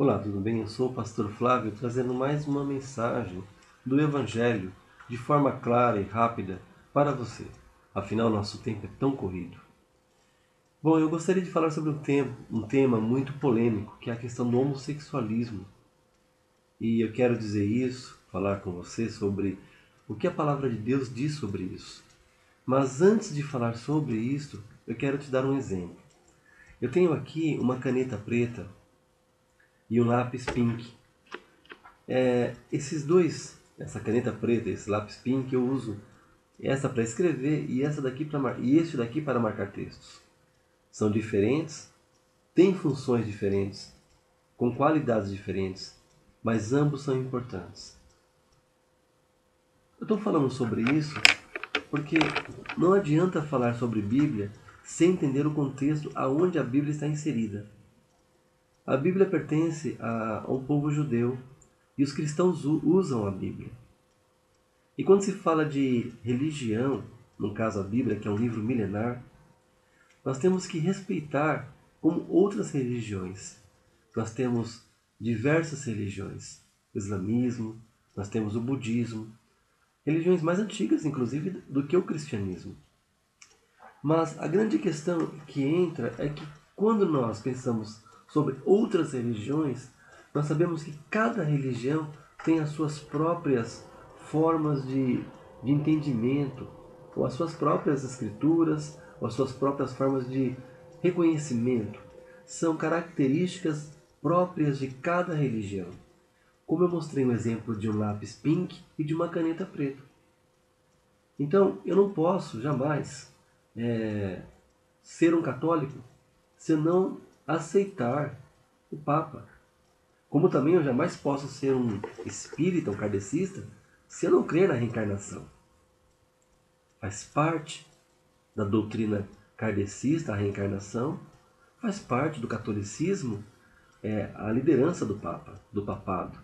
Olá, tudo bem? Eu sou o pastor Flávio, trazendo mais uma mensagem do Evangelho de forma clara e rápida para você. Afinal, nosso tempo é tão corrido. Bom, eu gostaria de falar sobre um tema muito polêmico, que é a questão do homossexualismo. E eu quero dizer isso, falar com você sobre o que a palavra de Deus diz sobre isso. Mas antes de falar sobre isso, eu quero te dar um exemplo. Eu tenho aqui uma caneta preta e um lápis pink. Esses dois, essa caneta preta e esse lápis pink, eu uso essa para escrever e este daqui para marcar textos. São diferentes, têm funções diferentes, com qualidades diferentes, mas ambos são importantes. Eu estou falando sobre isso porque não adianta falar sobre Bíblia sem entender o contexto aonde a Bíblia está inserida. A Bíblia pertence ao povo judeu e os cristãos usam a Bíblia. E quando se fala de religião, no caso a Bíblia, que é um livro milenar, nós temos que respeitar como outras religiões. Nós temos diversas religiões. O islamismo, nós temos o budismo, religiões mais antigas, inclusive, do que o cristianismo. Mas a grande questão que entra é que quando nós pensamos sobre outras religiões, nós sabemos que cada religião tem as suas próprias formas de entendimento, ou as suas próprias escrituras, ou as suas próprias formas de reconhecimento. São características próprias de cada religião. Como eu mostrei um exemplo de um lápis pink e de uma caneta preta. Então, eu não posso jamais ser um católico se eu não aceitar o Papa. Como também eu jamais posso ser um espírita, um kardecista, se eu não crer na reencarnação. Faz parte da doutrina kardecista a reencarnação, faz parte do catolicismo a liderança do Papa, do papado.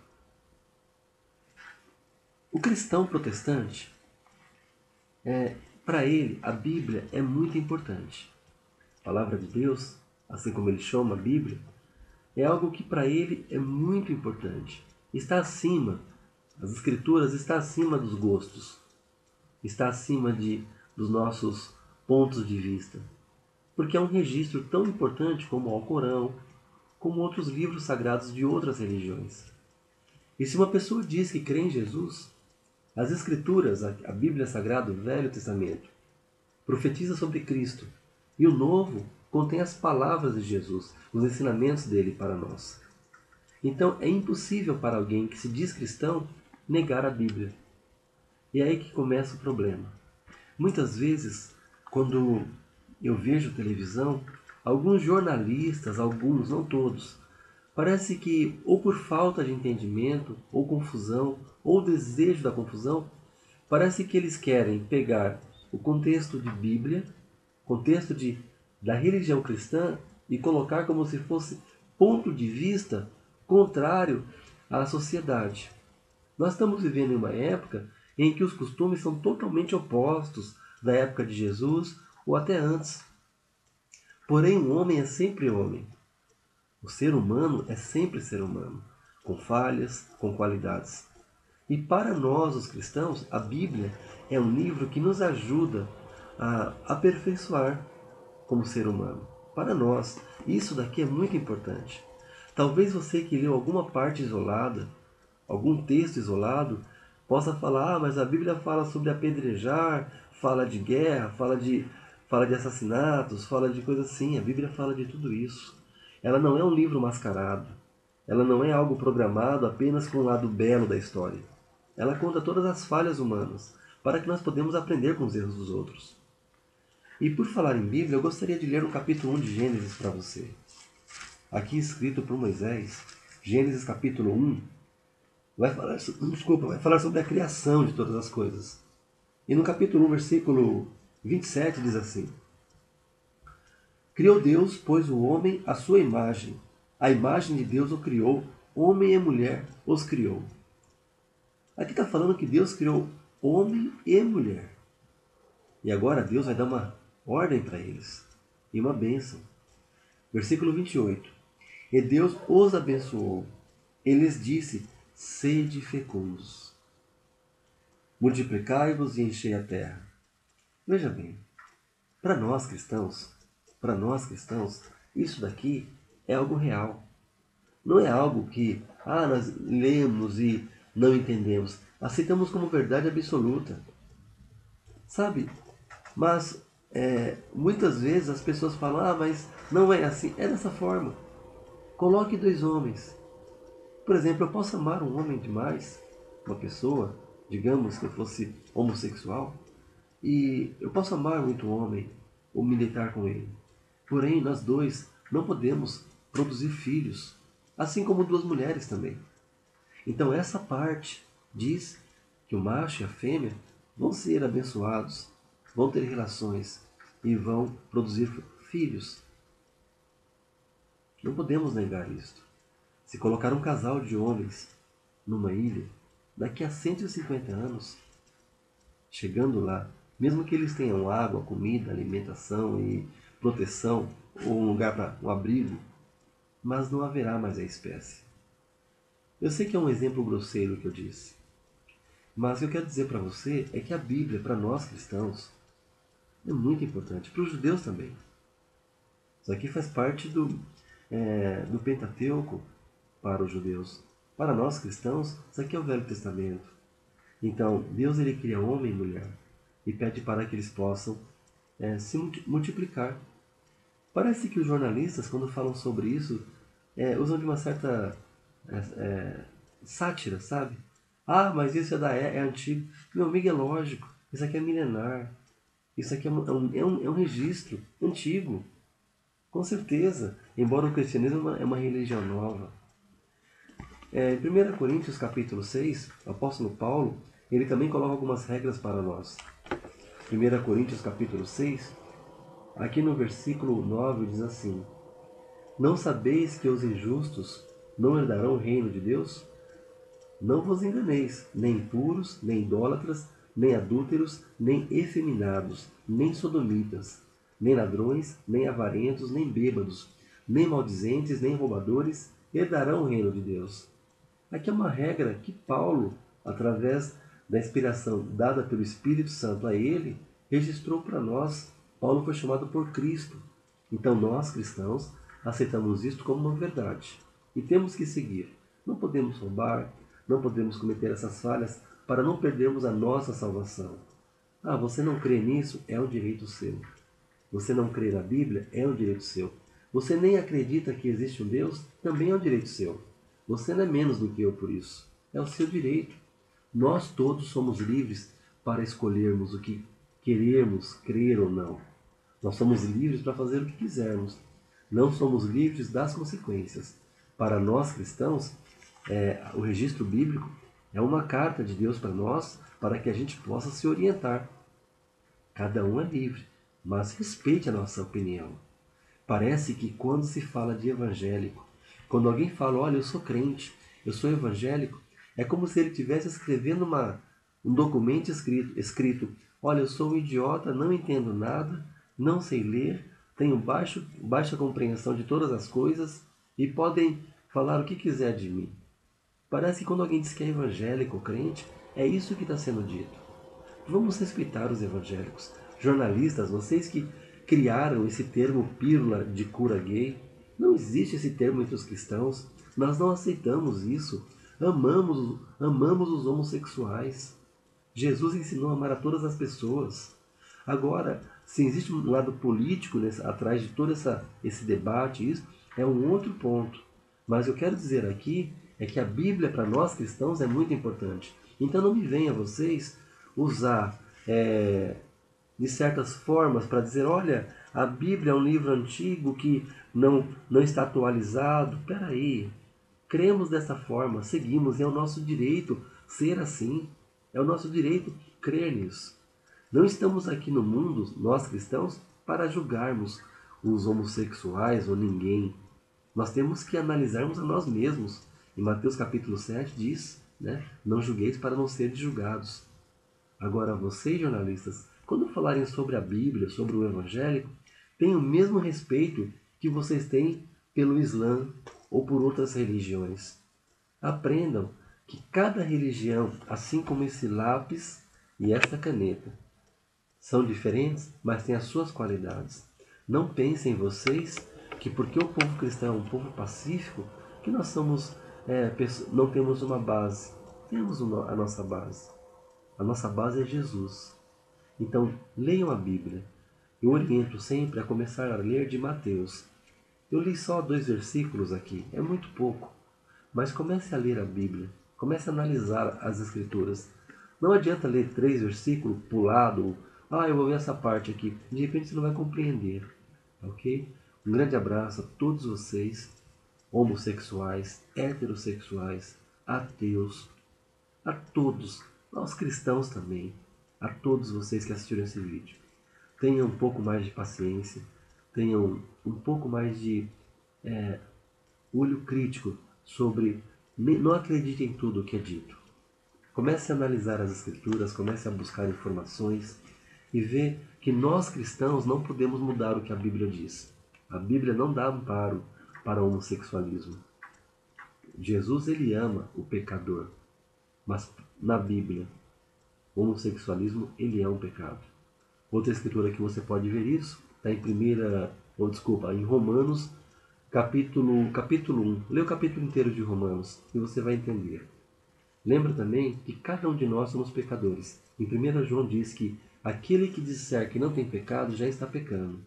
O cristão protestante, para ele, a Bíblia é muito importante. A palavra de Deus, assim como ele chama a Bíblia, é algo que para ele é muito importante. Está acima, as escrituras está acima dos gostos, está acima dos nossos pontos de vista. Porque é um registro tão importante como o Alcorão, como outros livros sagrados de outras religiões. E se uma pessoa diz que crê em Jesus, as escrituras, a Bíblia Sagrada, o Velho Testamento, profetiza sobre Cristo. E o Novo contém as palavras de Jesus, os ensinamentos dele para nós. Então é impossível para alguém que se diz cristão negar a Bíblia. E é aí que começa o problema. Muitas vezes, quando eu vejo televisão, alguns jornalistas, alguns, não todos, parece que ou por falta de entendimento, ou confusão, ou desejo da confusão, parece que eles querem pegar o contexto de Bíblia, contexto da religião cristã, e colocar como se fosse ponto de vista contrário à sociedade. Nós estamos vivendo em uma época em que os costumes são totalmente opostos da época de Jesus ou até antes. Porém, o homem é sempre homem. O ser humano é sempre ser humano, com falhas, com qualidades. E para nós, os cristãos, a Bíblia é um livro que nos ajuda a aperfeiçoar como ser humano. Para nós, isso daqui é muito importante. Talvez você que leu alguma parte isolada, algum texto isolado, possa falar, mas a Bíblia fala sobre apedrejar, fala de guerra, fala de assassinatos, fala de coisas assim. A Bíblia fala de tudo isso. Ela não é um livro mascarado. Ela não é algo programado apenas com o lado belo da história. Ela conta todas as falhas humanas, para que nós podemos aprender com os erros dos outros. E por falar em Bíblia, eu gostaria de ler o capítulo 1 de Gênesis para você. Aqui escrito por Moisés, Gênesis capítulo 1, vai falar sobre a criação de todas as coisas. E no capítulo 1, versículo 27, diz assim: Criou Deus, pois, o homem à sua imagem. A imagem de Deus o criou, homem e mulher os criou. Aqui está falando que Deus criou homem e mulher. E agora Deus vai dar uma ordem para eles e uma bênção. Versículo 28. E Deus os abençoou. Ele lhes disse: sede fecundos, multiplicai-vos e enchei a terra. Veja bem, para nós cristãos, isso daqui é algo real. Não é algo que nós lemos e não entendemos. Aceitamos como verdade absoluta. Sabe? Mas muitas vezes as pessoas falam, mas não é assim. É dessa forma. Coloque dois homens. Por exemplo, eu posso amar um homem demais, uma pessoa, digamos que eu fosse homossexual, e eu posso amar muito um homem, ou me deitar com ele. Porém, nós dois não podemos produzir filhos, assim como duas mulheres também. Então essa parte diz que o macho e a fêmea vão ser abençoados, vão ter relações e vão produzir filhos. Não podemos negar isto. Se colocar um casal de homens numa ilha, daqui a 150 anos, chegando lá, mesmo que eles tenham água, comida, alimentação e proteção, ou um lugar para um abrigo, mas não haverá mais a espécie. Eu sei que é um exemplo grosseiro que eu disse, mas o que eu quero dizer para você é que a Bíblia, para nós cristãos, é muito importante, para os judeus também. Isso aqui faz parte do Pentateuco para os judeus. Para nós cristãos, isso aqui é o Velho Testamento. Então, Deus ele cria homem e mulher e pede para que eles possam se multiplicar. Parece que os jornalistas, quando falam sobre isso, usam de uma certa sátira, sabe? Mas isso é antigo. Meu amigo, é lógico. Isso aqui é milenar. Isso aqui é um registro antigo. Com certeza. Embora o cristianismo é uma religião nova. Em 1 Coríntios capítulo 6, o apóstolo Paulo, ele também coloca algumas regras para nós. 1 Coríntios capítulo 6, aqui no versículo 9 diz assim: não sabeis que os injustos não herdarão o reino de Deus? Não vos enganeis, nem impuros, nem idólatras, nem adúlteros, nem efeminados, nem sodomitas, nem ladrões, nem avarentos, nem bêbados, nem maldizentes, nem roubadores herdarão o reino de Deus. Aqui é uma regra que Paulo, através da inspiração dada pelo Espírito Santo a ele, registrou para nós. Paulo foi chamado por Cristo. Então nós, cristãos, aceitamos isto como uma verdade e temos que seguir. Não podemos roubar, não podemos cometer essas falhas para não perdermos a nossa salvação. Você não crê nisso? É um direito seu. Você não crê na Bíblia? É um direito seu. Você nem acredita que existe um Deus? Também é um direito seu. Você não é menos do que eu por isso. É o seu direito. Nós todos somos livres para escolhermos o que queremos crer ou não. Nós somos livres para fazer o que quisermos. Não somos livres das consequências. Para nós cristãos, o registro bíblico é uma carta de Deus para nós, para que a gente possa se orientar. Cada um é livre, mas respeite a nossa opinião. Parece que quando se fala de evangélico, quando alguém fala, olha, eu sou crente, eu sou evangélico, é como se ele estivesse escrevendo um documento escrito, olha, eu sou um idiota, não entendo nada, não sei ler, tenho baixa compreensão de todas as coisas e podem falar o que quiser de mim. Parece que quando alguém diz que é evangélico ou crente, é isso que está sendo dito. Vamos respeitar os evangélicos. Jornalistas, vocês que criaram esse termo pílula de cura gay, não existe esse termo entre os cristãos. Nós não aceitamos isso. Amamos os homossexuais. Jesus ensinou a amar a todas as pessoas. Agora, se existe um lado político atrás de todo esse debate, isso é um outro ponto. Mas eu quero dizer aqui é que a Bíblia para nós cristãos é muito importante. Então não me venha vocês usar de certas formas para dizer, olha, a Bíblia é um livro antigo que não está atualizado. Espera aí, cremos dessa forma, seguimos, e é o nosso direito ser assim. É o nosso direito crer nisso. Não estamos aqui no mundo, nós cristãos, para julgarmos os homossexuais ou ninguém. Nós temos que analisarmos a nós mesmos. Em Mateus capítulo 7 diz, não julgueis para não seres julgados. Agora, vocês jornalistas, quando falarem sobre a Bíblia, sobre o Evangelho, tenham o mesmo respeito que vocês têm pelo Islã, ou por outras religiões. Aprendam que cada religião, assim como esse lápis e esta caneta, são diferentes, mas têm as suas qualidades. Não pensem vocês que porque o povo cristão é um povo pacífico, que nós somos, não temos uma base. Temos a nossa base. A nossa base é Jesus. Então, leiam a Bíblia. Eu oriento sempre a começar a ler de Mateus. Eu li só 2 versículos aqui, é muito pouco. Mas comece a ler a Bíblia. Comece a analisar as Escrituras. Não adianta ler 3 versículos pulado. Eu vou ver essa parte aqui. De repente você não vai compreender. Ok? Um grande abraço a todos vocês, homossexuais, heterossexuais, ateus, a todos, aos cristãos também, a todos vocês que assistiram esse vídeo. Tenham um pouco mais de paciência, tenham um pouco mais de olho crítico sobre... Não acredite em tudo o que é dito. Comece a analisar as Escrituras, comece a buscar informações e ver que nós cristãos não podemos mudar o que a Bíblia diz. A Bíblia não dá amparo para o homossexualismo. Jesus, ele ama o pecador, mas na Bíblia, o homossexualismo, ele é um pecado. Outra escritura que você pode ver isso está em Romanos, capítulo 1. Lê o capítulo inteiro de Romanos e você vai entender. Lembra também que cada um de nós somos pecadores. Em 1 João diz que aquele que disser que não tem pecado já está pecando.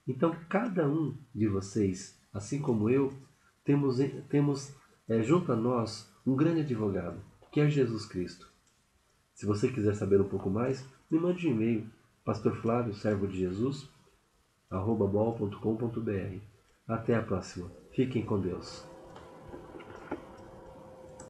Então, cada um de vocês, assim como eu, temos junto a nós um grande advogado, que é Jesus Cristo. Se você quiser saber um pouco mais, me mande um e-mail, pastorflavio, servo de Jesus, @bol.com.br. Até a próxima. Fiquem com Deus.